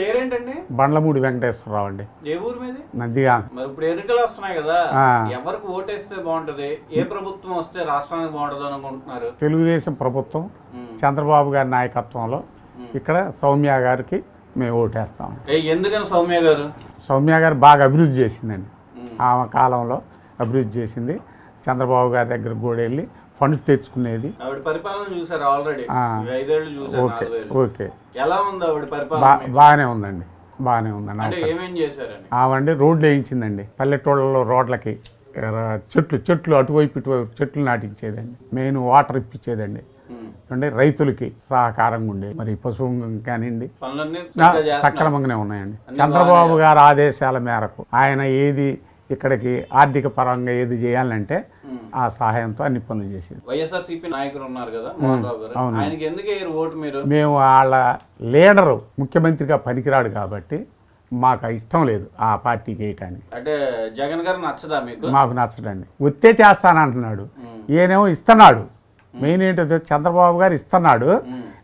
పేరేంటండి? బండ్లమూడి వెంకటేశ్వరరావు అండి. ఏ ఊరు మీది? నందిగా. మరి ఇప్పుడు ఎన్నికలు వస్తున్నాయి కదా, ఎవరికి ఓటేస్తే బాగుంటది, ఏ ప్రభుత్వం వస్తే రాష్ట్రానికి బాగుంటది అనుకుంటున్నారు? తెలుగుదేశం ప్రభుత్వం చంద్రబాబు గారి నాయకత్వంలో ఇక్కడ సౌమ్య గారికి మేము ఓటేస్తాం. ఎందుకని సౌమ్య గారు? సౌమ్య గారు బాగా అభివృద్ధి చేసిందండి. ఆమె కాలంలో అభివృద్ధి చేసింది. చంద్రబాబు గారి దగ్గర కూడా వెళ్ళి ఫండ్స్ తెచ్చుకునేది. ఆవిడ పరిపాలన చూసారు ఆల్రెడీ, 5 ఏళ్ళు చూసారు. ఓకే, ఎలా ఉంది ఆవిడ పరిపాలన? బాగానే ఉందండి, బాగానే ఉందండి. అంటే ఏమేం చేశారని? ఆవండి రోడ్లు వేయించిందండి. పల్లెటూళ్ళలో రోడ్లకి చెట్లు అటువైపు ఇటువైపు చెట్లు నాటించేదండి. Main water ఇప్పించేదండి. అంటే రైతులకి సహకారంగా ఉండేది. మరి పశువు కానివ్వండి సక్రమంగానే ఉన్నాయండి. చంద్రబాబు గారి ఆదేశాల మేరకు ఆయన ఏది ఇక్కడికి ఆర్థిక పరంగా ఏది చేయాలంటే ఆ సహాయంతో అన్ని పనులు చేసింది. వైఎస్ఆర్సీపీ నాయకులు ఉన్నారు కదా మోహన్ రావు గారు, ఆయనకి ఎందుకు వేయరు ఓటు మీరు? మేము వాళ్ళ లీడరు ముఖ్యమంత్రిగా పనికిరాడు కాబట్టి మాకు ఇష్టం లేదు ఆ పార్టీకి వేయటానికి. అంటే జగన్ గారు నచ్చదా మీకు? మాకు నచ్చడండి. ఒత్తే చేస్తానంటున్నాడు, ఈయనేమో ఇస్తున్నాడు. మెయిన్ ఏంటంటే చంద్రబాబు గారు ఇస్తున్నాడు,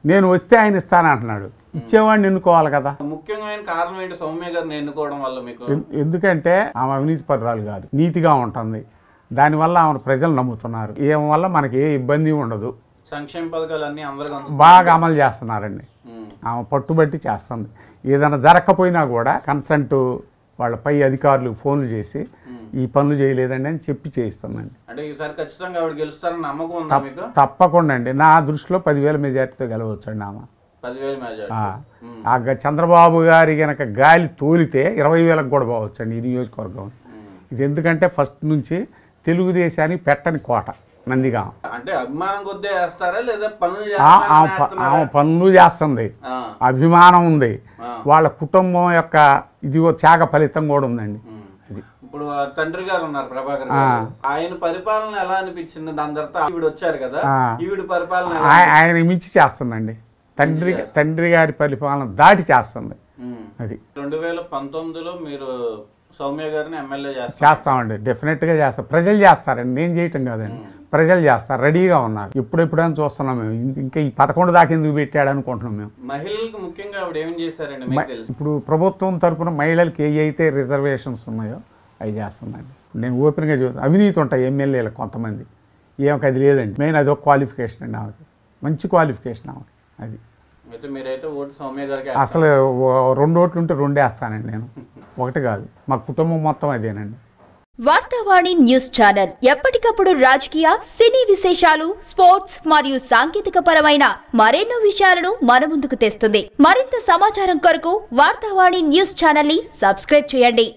నేను వస్తే ఆయన ఇస్తానంటున్నాడు. ఇచ్చేవాడిని ఎన్నుకోవాలి కదా. ముఖ్యమైన కారణం ఏంటి సౌమ్య గారిని ఎన్నుకోవడం వల్ల మీకు? ఎందుకంటే ఆమె అవినీతి పరురాలు కాదు, నీతిగా ఉంటుంది. దానివల్ల ఆమెను ప్రజలు నమ్ముతున్నారు. ఏం వల్ల మనకి ఏ ఇబ్బంది ఉండదు. సంక్షేమ పథకాలన్నీ అందరూ బాగా అమలు చేస్తున్నారండి. ఆమె పట్టుబట్టి చేస్తుంది. ఏదైనా జరగకపోయినా కూడా కన్సల్ట్ వాళ్ళ పై అధికారులకు ఫోన్లు చేసి ఈ పనులు చేయలేదండి అని చెప్పి చేయిస్తుందండి. అంటే ఈసారి ఖచ్చితంగా ఆవిడ గెలుస్తారని నమ్మకం ఉందా మీకు? తప్పకుండా అండి. నా దృష్టిలో 10,000 మెజార్టీతో గెలవచ్చండి ఆమె. 10,000 మెజార్టీ. చంద్రబాబు గారి కనుక గాలి తోలితే 20,000కు కూడా పోవచ్చండి ఈ నియోజకవర్గం. ఇది ఎందుకంటే ఫస్ట్ నుంచి తెలుగుదేశానికి పెట్టని కోట నందిగా. అంటే అభిమానం కొద్దే వేస్తారా లేదా పనులు చేస్తుంది, అభిమానం ఉంది, వాళ్ళ కుటుంబం యొక్క ఇది త్యాగ ఫలితం కూడా ఉందండి. అది ఇప్పుడు తండ్రి గారు ఉన్నారు ప్రభాకర్ గారు, ఆయన పరిపాలన ఎలా అనిపించింది? దాని తర్వాత ఈవిడ వచ్చారు కదా, ఈవిడ పరిపాలన ఆయన మించి చేస్తుందండి. తండ్రి గారి పరిపాలన దాటి చేస్తుంది. అది 2019లో మీరు సౌమ్య గారిని ఎమ్మెల్యే చేస్తామండి. డెఫినెట్గా చేస్తాం. ప్రజలు చేస్తారండి, నేను చేయటం కాదండి. ప్రజలు చేస్తారు, రెడీగా ఉన్నారు. ఎప్పుడెప్పుడని చూస్తున్నాం మేము. ఇంకా ఈ 11 దాకా ఎందుకు పెట్టాడు అనుకుంటున్నాం మేము. మహిళలకు ముఖ్యంగా ఆవిడ ఏం చేశారండి? ఇప్పుడు ప్రభుత్వం తరఫున మహిళలకి ఏ అయితే రిజర్వేషన్స్ ఉన్నాయో అవి చేస్తుందండి. నేను ఓపెన్గా చూస్తాను. అవినీతి ఉంటాయి ఎమ్మెల్యేలు కొంతమంది, ఏమకి అది లేదండి. మెయిన్ అది ఒక క్వాలిఫికేషన్ అండి ఆమెకి, మంచి క్వాలిఫికేషన్ ఆమెకి. అది మీరైతే ఓటు సౌమ్య గారికి అసలు 2 ఓట్లు ఉంటే 2 వేస్తానండి నేను, 1 కాదు. మా కుటుంబం మొత్తం అదేనండి. వార్తావాణి న్యూస్ ఛానల్ ఎప్పటికప్పుడు రాజకీయ, సినీ విశేషాలు, స్పోర్ట్స్ మరియు సాంకేతిక పరమైన మరెన్నో విషయాలను మన ముందుకు తెస్తుంది. మరింత సమాచారం కొరకు వార్తావాణి న్యూస్ ఛానల్ ని సబ్స్క్రైబ్ చేయండి.